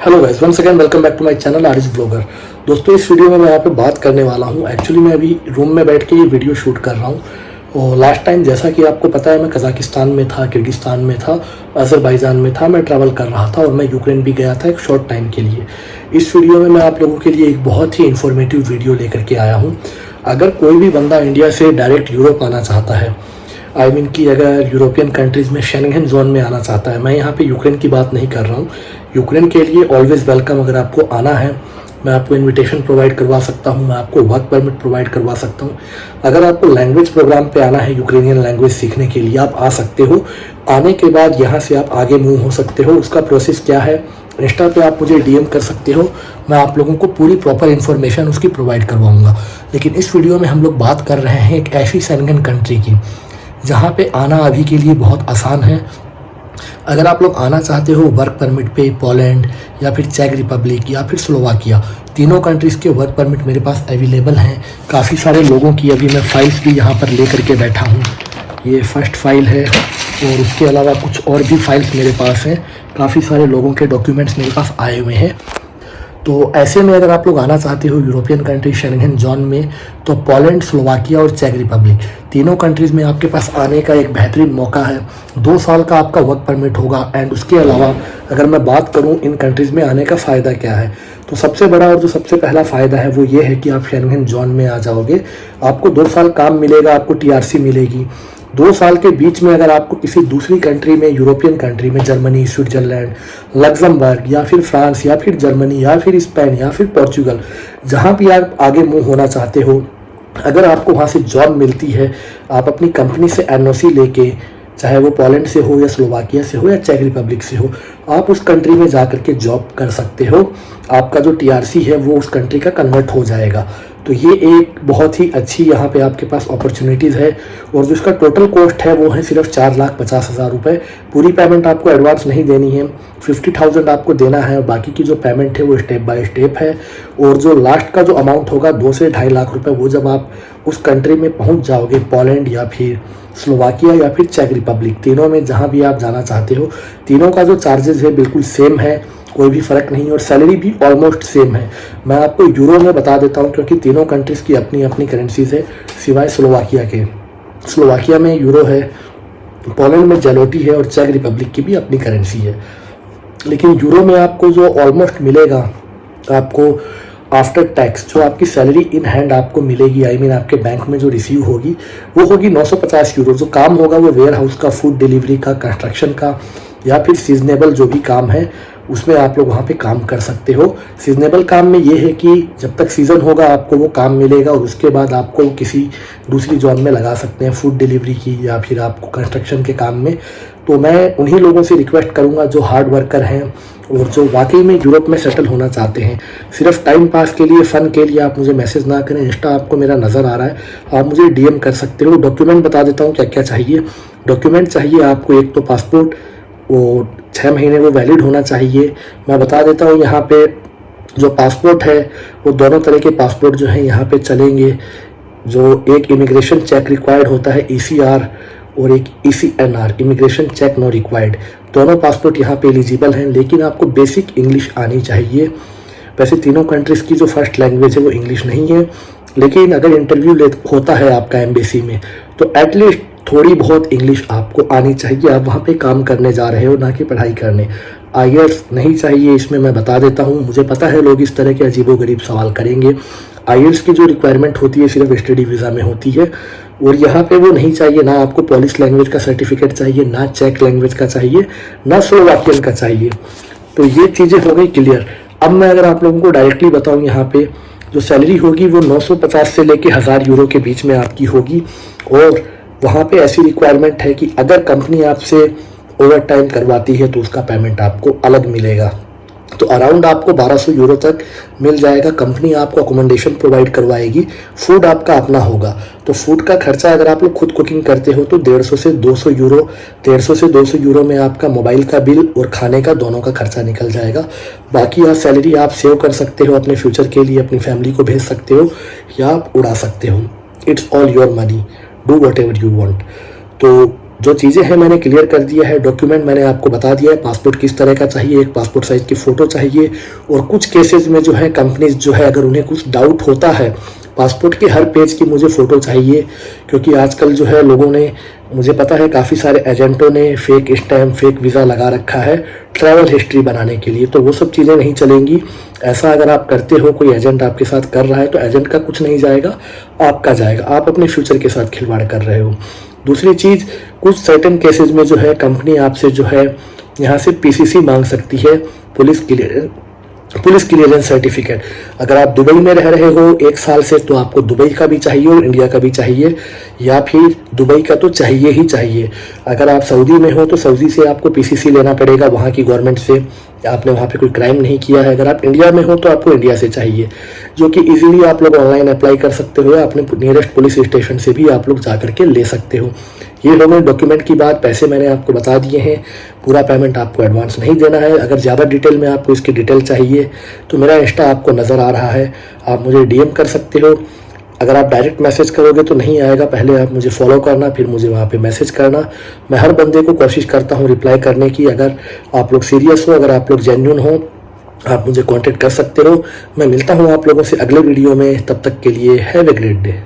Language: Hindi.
Hello guys, once again welcome back to my channel Aris blogger. दोस्तों, इस वीडियो में मैं यहाँ पे बात करने वाला हूँ। एक्चुअली मैं अभी रूम में बैठ के ये वीडियो शूट कर रहा हूँ। और लास्ट टाइम जैसा कि आपको पता है, मैं कजाकिस्तान में था, किर्गिस्तान में था, अज़रबैजान में था, मैं ट्रैवल कर रहा था और मैं यूक्रेन भी गया था एक शॉर्ट टाइम के लिए। इस वीडियो में मैं आप लोगों के लिए एक बहुत ही इन्फॉर्मेटिव वीडियो लेकर के आया हूँ। अगर कोई भी बंदा इंडिया से डायरेक्ट यूरोप आना चाहता है, आई मीन कि अगर यूरोपियन कंट्रीज़ में शेंगेन जोन में आना चाहता है, मैं यहाँ पे यूक्रेन की बात नहीं कर रहा हूँ। यूक्रेन के लिए ऑलवेज़ वेलकम। अगर आपको आना है, मैं आपको इनविटेशन प्रोवाइड करवा सकता हूँ, मैं आपको वर्क परमिट प्रोवाइड करवा सकता हूँ। अगर आपको लैंग्वेज प्रोग्राम पे आना है, यूक्रेनियन लैंग्वेज सीखने के लिए, आप आ सकते हो। आने के बाद यहाँ से आप आगे मूव हो सकते हो। उसका प्रोसेस क्या है, इंस्टा पे आप मुझे डीएम कर सकते हो, मैं आप लोगों को पूरी प्रॉपर इन्फॉर्मेशन उसकी प्रोवाइड करवाऊँगा। लेकिन इस वीडियो में हम लोग बात कर रहे हैं एक ऐसी शेंगेन कंट्री की जहाँ पे आना अभी के लिए बहुत आसान है। अगर आप लोग आना चाहते हो वर्क परमिट पे, पोलैंड या फिर चेक रिपब्लिक या फिर स्लोवाकिया, तीनों कंट्रीज़ के वर्क परमिट मेरे पास अवेलेबल हैं। काफ़ी सारे लोगों की अभी मैं फ़ाइल्स भी यहाँ पर ले करके बैठा हूँ। ये फर्स्ट फाइल है और उसके अलावा कुछ और भी फाइल्स मेरे पास हैं। काफ़ी सारे लोगों के डॉक्यूमेंट्स मेरे पास आए हुए हैं। तो ऐसे में अगर आप लोग आना चाहते हो यूरोपियन कंट्री शेंगेन जोन में, तो पोलैंड, स्लोवाकिया और चेक रिपब्लिक, तीनों कंट्रीज़ में आपके पास आने का एक बेहतरीन मौका है। 2 साल का आपका वर्क परमिट होगा। एंड उसके अलावा अगर मैं बात करूं इन कंट्रीज़ में आने का फ़ायदा क्या है, तो सबसे बड़ा और जो सबसे पहला फ़ायदा है वो ये है कि आप शेंगेन जोन में आ जाओगे। आपको 2 साल काम मिलेगा, आपको टीआरसी मिलेगी। 2 साल के बीच में अगर आपको किसी दूसरी कंट्री में, यूरोपियन कंट्री में, जर्मनी, स्विट्जरलैंड, लग्जमबर्ग या फिर फ्रांस या फिर जर्मनी या फिर स्पेन या फिर पोर्चुगल, जहाँ भी आप आगे मूव होना चाहते हो, अगर आपको वहाँ से जॉब मिलती है, आप अपनी कंपनी से एनओसी लेके, चाहे वो पोलैंड से हो या स्लोवाकिया से हो या चेक रिपब्लिक से हो, आप उस कंट्री में जा कर के जॉब कर सकते हो। आपका जो टीआरसी है वो उस कंट्री का कन्वर्ट हो जाएगा। तो ये एक बहुत ही अच्छी यहाँ पे आपके पास अपॉर्चुनिटीज़ है। और जो इसका टोटल कॉस्ट है वो है सिर्फ 4,50,000 रुपये। पूरी पेमेंट आपको एडवांस नहीं देनी है, 50,000 आपको देना है और बाकी की जो पेमेंट है वो स्टेप बाय स्टेप है। और जो लास्ट का जो अमाउंट होगा 2 से 2.5 लाख रुपये, वो जब आप उस कंट्री में पहुँच जाओगे, पोलैंड या फिर स्लोवाकिया या फिर चेक रिपब्लिक, तीनों में जहाँ भी आप जाना चाहते हो, तीनों का जो चार्जेस है बिल्कुल सेम है, कोई भी फ़र्क नहीं। और सैलरी भी ऑलमोस्ट सेम है। मैं आपको यूरो में बता देता हूँ क्योंकि तीनों कंट्रीज़ की अपनी अपनी करेंसीज है, सिवाय स्लोवाकिया के। स्लोवाकिया में यूरो है, पोलैंड में जेलोटी है और चेक रिपब्लिक की भी अपनी करेंसी है। लेकिन यूरो में आपको जो ऑलमोस्ट मिलेगा, आपको आफ्टर टैक्स जो आपकी सैलरी इन हैंड आपको मिलेगी, आई मीन आपके बैंक में जो रिसीव होगी, वो होगी 950 यूरो। जो काम होगा वो वेयर हाउस का, फूड डिलीवरी का, कंस्ट्रक्शन का या फिर सीजनेबल जो भी काम है उसमें आप लोग वहाँ पे काम कर सकते हो। सीजनेबल काम में ये है कि जब तक सीज़न होगा आपको वो काम मिलेगा और उसके बाद आपको किसी दूसरी जॉब में लगा सकते हैं, फूड डिलीवरी की या फिर आपको कंस्ट्रक्शन के काम में। तो मैं उन्हीं लोगों से रिक्वेस्ट करूँगा जो हार्ड वर्कर हैं और जो वाकई में यूरोप में सेटल होना चाहते हैं। सिर्फ टाइम पास के लिए, फ़न के लिए आप मुझे मैसेज ना करें। इंस्टा आपको मेरा नज़र आ रहा है, आप मुझे डीएम कर सकते हो। डॉक्यूमेंट बता देता हूँ क्या क्या चाहिए। डॉक्यूमेंट चाहिए आपको, एक तो पासपोर्ट, वो 6 महीने वो वैलिड होना चाहिए। मैं बता देता हूँ यहाँ पे जो पासपोर्ट है वो दोनों तरह के पासपोर्ट जो हैं यहाँ पे चलेंगे। जो एक इमिग्रेशन चेक रिक्वायर्ड होता है, ईसीआर, और एक ECNR, immigration check no required. दोनों पासपोर्ट यहाँ पे एलिजिबल हैं, लेकिन आपको बेसिक इंग्लिश आनी चाहिए। वैसे तीनों कंट्रीज़ की जो फर्स्ट लैंग्वेज है वो इंग्लिश नहीं है, लेकिन अगर इंटरव्यू होता है आपका एम्बेसी में, तो एटलीस्ट थोड़ी बहुत इंग्लिश आपको आनी चाहिए। आप वहाँ पे काम करने जा रहे हो, ना कि पढ़ाई करने। आईएल्स नहीं चाहिए, इसमें मैं बता देता हूँ। मुझे पता है लोग इस तरह के अजीबोगरीब सवाल करेंगे। आईएल्स की जो रिक्वायरमेंट होती है सिर्फ स्टडी वीज़ा में होती है, और यहाँ पे वो नहीं चाहिए। ना आपको पोलिश लैंग्वेज का सर्टिफिकेट चाहिए, ना चेक लैंग्वेज का चाहिए, ना स्लोवाकियन का चाहिए। तो ये चीज़ें हो गई क्लियर। अब मैं अगर आप लोगों को डायरेक्टली बताऊँ, यहाँ पे जो सैलरी होगी वो 950 से लेके 1000 यूरो के बीच में आपकी होगी। और वहाँ पे ऐसी रिक्वायरमेंट है कि अगर कंपनी आपसे ओवर टाइम करवाती है तो उसका पेमेंट आपको अलग मिलेगा। तो अराउंड आपको 1200 यूरो तक मिल जाएगा। कंपनी आपको अकोमोडेशन प्रोवाइड करवाएगी, फूड आपका अपना होगा। तो फूड का खर्चा अगर आप लोग खुद कुकिंग करते हो तो 150 से 200 यूरो, 150 से 200 यूरो में आपका मोबाइल का बिल और खाने का दोनों का खर्चा निकल जाएगा। बाकी आप सैलरी आप सेव कर सकते हो, अपने फ्यूचर के लिए अपनी फैमिली को भेज सकते हो या आप उड़ा सकते हो। It's all your money, do what ever you want. तो जो चीज़ें हैं मैंने क्लियर कर दिया है। डॉक्यूमेंट मैंने आपको बता दिया है, पासपोर्ट किस तरह का चाहिए, एक पासपोर्ट साइज़ की फ़ोटो चाहिए, और कुछ केसेस में जो है कंपनीज जो है अगर उन्हें कुछ डाउट होता है, पासपोर्ट के हर पेज की मुझे फ़ोटो चाहिए, क्योंकि आजकल जो है लोगों ने, मुझे पता है काफ़ी सारे एजेंटों ने फेक स्टैम्प, फेक वीज़ा लगा रखा है ट्रैवल हिस्ट्री बनाने के लिए, तो वो सब चीज़ें नहीं चलेंगी। ऐसा अगर आप करते हो, कोई एजेंट आपके साथ कर रहा है, तो एजेंट का कुछ नहीं जाएगा, आपका जाएगा। आप अपने फ्यूचर के साथ खिलवाड़ कर रहे हो। दूसरी चीज़, कुछ सर्टेन केसेस में जो है कंपनी आपसे जो है यहाँ से पीसीसी मांग सकती है, पुलिस क्लियरेंस सर्टिफिकेट। अगर आप दुबई में रह रहे हो 1 साल से, तो आपको दुबई का भी चाहिए और इंडिया का भी चाहिए, या फिर दुबई का तो चाहिए ही चाहिए। अगर आप सऊदी में हो तो सऊदी से आपको पीसीसी लेना पड़ेगा, वहाँ की गवर्नमेंट से, आपने वहाँ पे कोई क्राइम नहीं किया है। अगर आप इंडिया में हो तो आपको इंडिया से चाहिए, जो कि इजीली आप लोग ऑनलाइन अप्लाई कर सकते हो, या अपने नियरेस्ट पुलिस स्टेशन से भी आप लोग जा करके ले सकते हो। ये हो गई डॉक्यूमेंट की बात। पैसे मैंने आपको बता दिए हैं, पूरा पेमेंट आपको एडवांस नहीं देना है। अगर ज़्यादा डिटेल में आपको इसकी डिटेल चाहिए तो मेरा इंस्टा आपको नज़र आ रहा है, आप मुझे डीएम कर सकते हो। अगर आप डायरेक्ट मैसेज करोगे तो नहीं आएगा, पहले आप मुझे फॉलो करना, फिर मुझे वहाँ पे मैसेज करना। मैं हर बंदे को कोशिश करता हूँ रिप्लाई करने की। अगर आप लोग सीरियस हो, अगर आप लोग जेन्युइन हो, आप मुझे कांटेक्ट कर सकते हो। मैं मिलता हूँ आप लोगों से अगले वीडियो में, तब तक के लिए हैव ए ग्रेट डे।